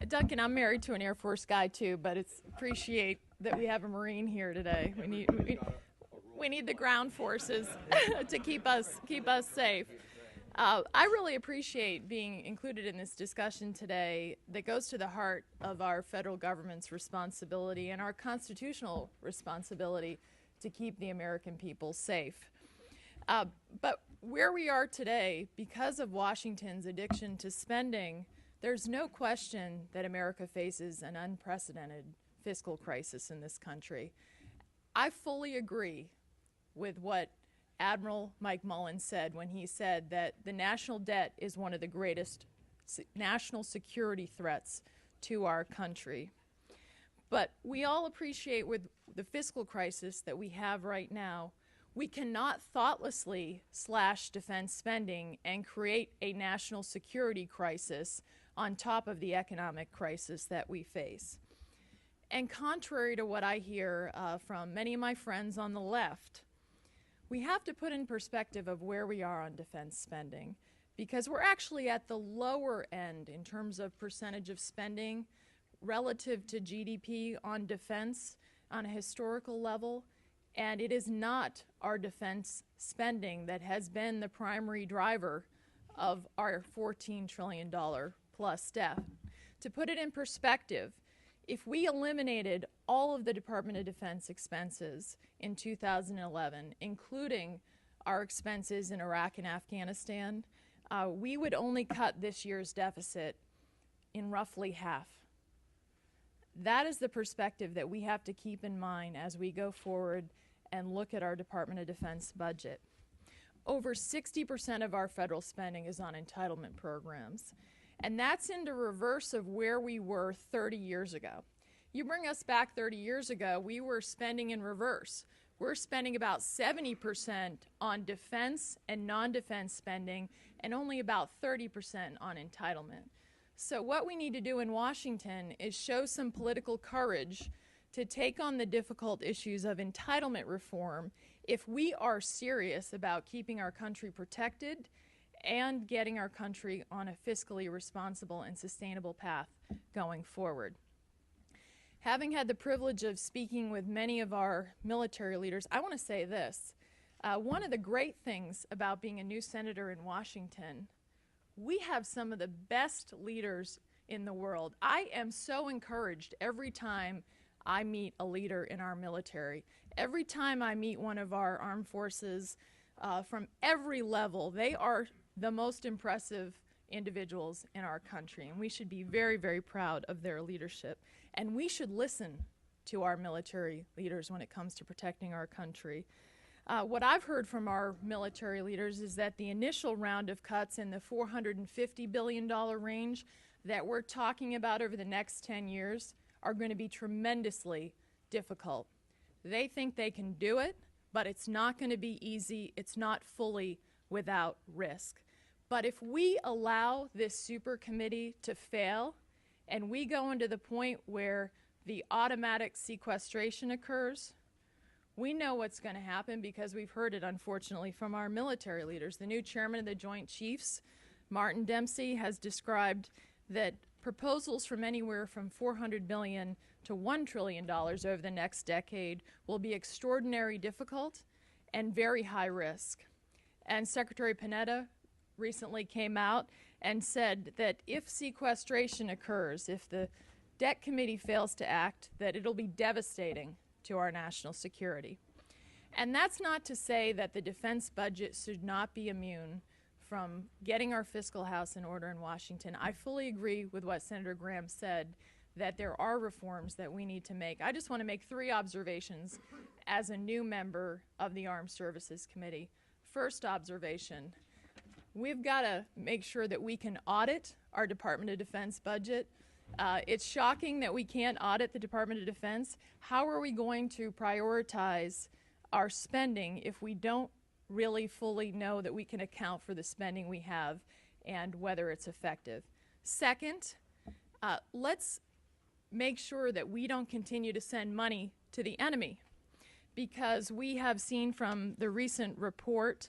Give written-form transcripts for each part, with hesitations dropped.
Duncan, I'm married to an Air Force guy too, but it's appreciate that we have a Marine here today. We need the ground forces to keep us safe. I really appreciate being included in this discussion today that goes to the heart of our federal government's responsibility and our constitutional responsibility to keep the American people safe. But where we are today, because of Washington's addiction to spending, there's no question that America faces an unprecedented fiscal crisis in this country. I fully agree with what Admiral Mike Mullen said when he said that the national debt is one of the greatest national security threats to our country. But we all appreciate with the fiscal crisis that we have right now, we cannot thoughtlessly slash defense spending and create a national security crisis on top of the economic crisis that we face. And contrary to what I hear from many of my friends on the left, we have to put in perspective of where we are on defense spending, because we're actually at the lower end in terms of percentage of spending relative to GDP on defense on a historical level, and it is not our defense spending that has been the primary driver of our $14 trillion plus debt. To put it in perspective, if we eliminated all of the Department of Defense expenses in 2011, including our expenses in Iraq and Afghanistan, we would only cut this year's deficit in roughly half. That is the perspective that we have to keep in mind as we go forward and look at our Department of Defense budget. Over 60% of our federal spending is on entitlement programs. And that's in the reverse of where we were 30 years ago. You bring us back 30 years ago, we were spending in reverse. We're spending about 70% on defense and non-defense spending and only about 30% on entitlement. So what we need to do in Washington is show some political courage to take on the difficult issues of entitlement reform if we are serious about keeping our country protected and getting our country on a fiscally responsible and sustainable path going forward. Having had the privilege of speaking with many of our military leaders, I want to say this. One of the great things about being a new senator in Washington, we have some of the best leaders in the world. I am so encouraged every time I meet a leader in our military. Every time I meet one of our armed forces from every level, they are the most impressive individuals in our country, and we should be very, very proud of their leadership. And we should listen to our military leaders when it comes to protecting our country. What I've heard from our military leaders is that the initial round of cuts in the $450 billion range that we're talking about over the next 10 years are going to be tremendously difficult. They think they can do it, but it's not going to be easy. It's not fully without risk. But if we allow this super committee to fail and we go into the point where the automatic sequestration occurs, we know what's going to happen because we've heard it, unfortunately, from our military leaders. The new chairman of the Joint Chiefs, Martin Dempsey, has described that proposals from anywhere from $400 billion to $1 trillion over the next decade will be extraordinarily difficult and very high risk. And Secretary Panetta recently came out and said that if sequestration occurs, if the debt committee fails to act, that it'll be devastating to our national security. And that's not to say that the defense budget should not be immune from getting our fiscal house in order in Washington. I fully agree with what Senator Graham said, that there are reforms that we need to make. I just want to make 3 observations as a new member of the Armed Services Committee. First observation, we've got to make sure that we can audit our Department of Defense budget. It's shocking that we can't audit the Department of Defense. How are we going to prioritize our spending if we don't really fully know that we can account for the spending we have and whether it's effective? Second, let's make sure that we don't continue to send money to the enemy, because we have seen from the recent report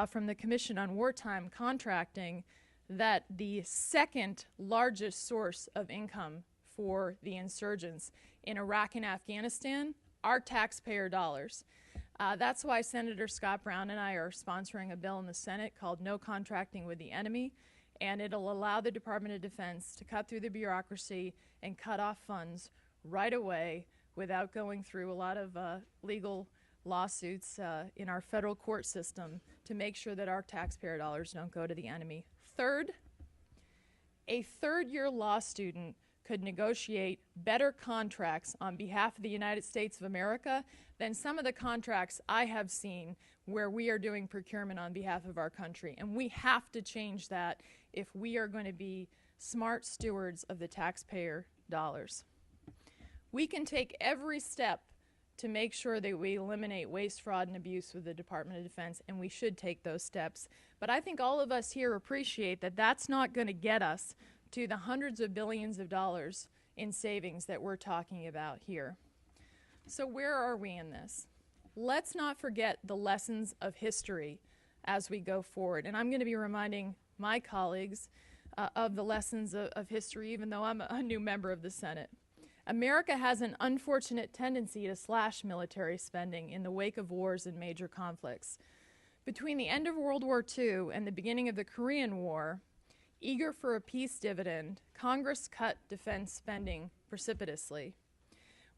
from the Commission on Wartime Contracting that the second largest source of income for the insurgents in Iraq and Afghanistan are taxpayer dollars. That's why Senator Scott Brown and I are sponsoring a bill in the Senate called No Contracting with the Enemy, and it'll allow the Department of Defense to cut through the bureaucracy and cut off funds right away without going through a lot of legal lawsuits in our federal court system to make sure that our taxpayer dollars don't go to the enemy. Third, a third-year law student could negotiate better contracts on behalf of the United States of America than some of the contracts I have seen where we are doing procurement on behalf of our country. And we have to change that if we are going to be smart stewards of the taxpayer dollars. We can take every step to make sure that we eliminate waste, fraud, and abuse with the Department of Defense, and we should take those steps. But I think all of us here appreciate that that's not going to get us to the hundreds of billions of dollars in savings that we're talking about here. So where are we in this? Let's not forget the lessons of history as we go forward. And I'm going to be reminding my colleagues of the lessons of history, even though I'm a new member of the Senate. America has an unfortunate tendency to slash military spending in the wake of wars and major conflicts. Between the end of World War II and the beginning of the Korean War, eager for a peace dividend, Congress cut defense spending precipitously.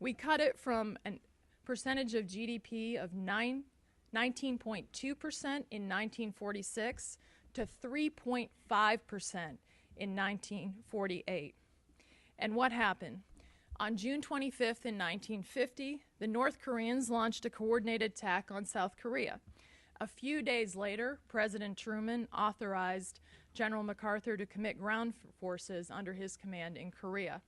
We cut it from a percentage of GDP of 19.2% in 1946 to 3.5% in 1948. And what happened? On June 25th in 1950, the North Koreans launched a coordinated attack on South Korea. A few days later, President Truman authorized General MacArthur to commit ground forces under his command in Korea.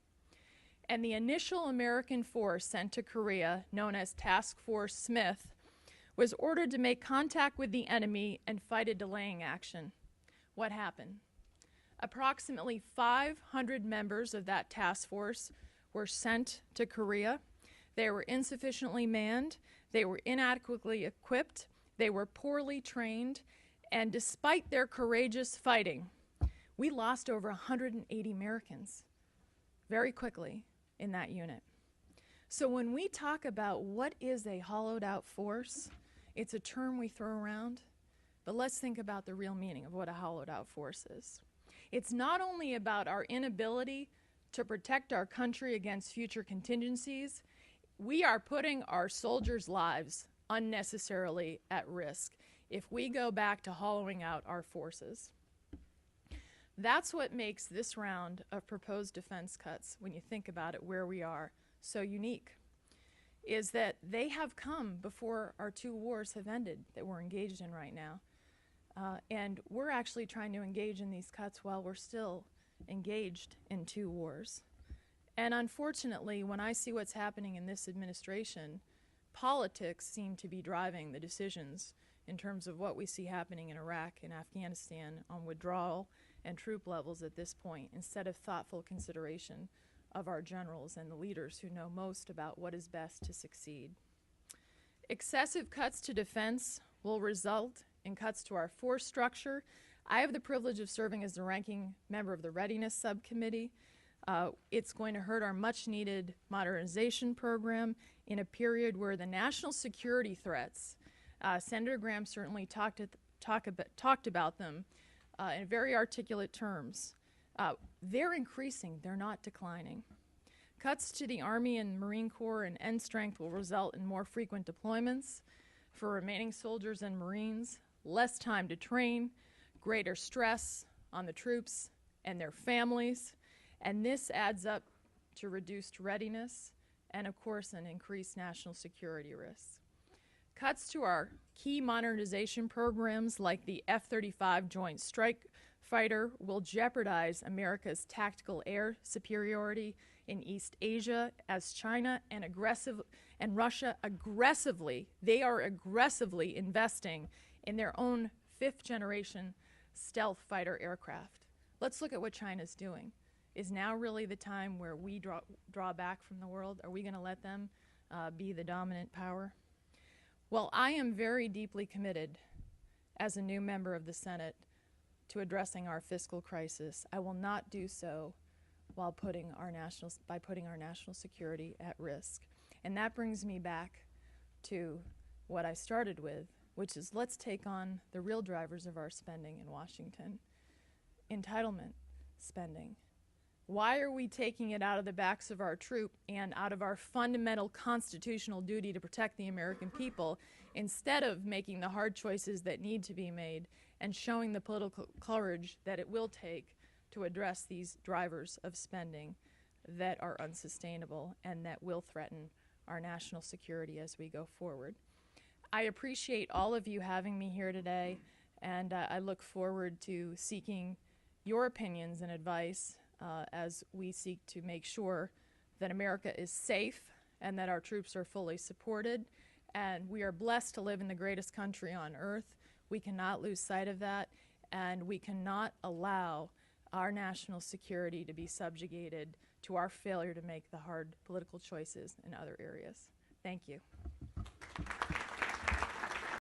And the initial American force sent to Korea, known as Task Force Smith, was ordered to make contact with the enemy and fight a delaying action. What happened? Approximately 500 members of that task force were sent to Korea. They were insufficiently manned, they were inadequately equipped, they were poorly trained, and despite their courageous fighting, we lost over 180 Americans very quickly in that unit. So when we talk about what is a hollowed out force, it's a term we throw around, but let's think about the real meaning of what a hollowed out force is. It's not only about our inability to protect our country against future contingencies, we are putting our soldiers' lives unnecessarily at risk if we go back to hollowing out our forces. That's what makes this round of proposed defense cuts, when you think about it, where we are, so unique, is that they have come before our two wars have ended that we're engaged in right now. And we're actually trying to engage in these cuts while we're still engaged in two wars. And unfortunately, when I see what's happening in this administration, politics seem to be driving the decisions in terms of what we see happening in Iraq and Afghanistan on withdrawal and troop levels at this point, instead of thoughtful consideration of our generals and the leaders who know most about what is best to succeed. Excessive cuts to defense will result in cuts to our force structure. I have the privilege of serving as the ranking member of the Readiness Subcommittee. It's going to hurt our much-needed modernization program in a period where the national security threats, Senator Graham certainly talked about them in very articulate terms. They're increasing, they're not declining. Cuts to the Army and Marine Corps and end strength will result in more frequent deployments for remaining soldiers and Marines, less time to train, greater stress on the troops and their families, and this adds up to reduced readiness and, of course, an increased national security risks. Cuts to our key modernization programs like the F-35 Joint Strike Fighter will jeopardize America's tactical air superiority in East Asia as China and Russia aggressively investing in their own fifth-generation stealth fighter aircraft. Let's look at what China's doing. Is now really the time where we draw back from the world? Are we going to let them be the dominant power? Well, I am very deeply committed as a new member of the Senate to addressing our fiscal crisis. I will not do so while putting our national security at risk. And that brings me back to what I started with, which is let's take on the real drivers of our spending in Washington. Entitlement spending. Why are we taking it out of the backs of our troops and out of our fundamental constitutional duty to protect the American people instead of making the hard choices that need to be made and showing the political courage that it will take to address these drivers of spending that are unsustainable and that will threaten our national security as we go forward? I appreciate all of you having me here today, and I look forward to seeking your opinions and advice as we seek to make sure that America is safe and that our troops are fully supported. And we are blessed to live in the greatest country on earth. We cannot lose sight of that, and we cannot allow our national security to be subjugated to our failure to make the hard political choices in other areas. Thank you.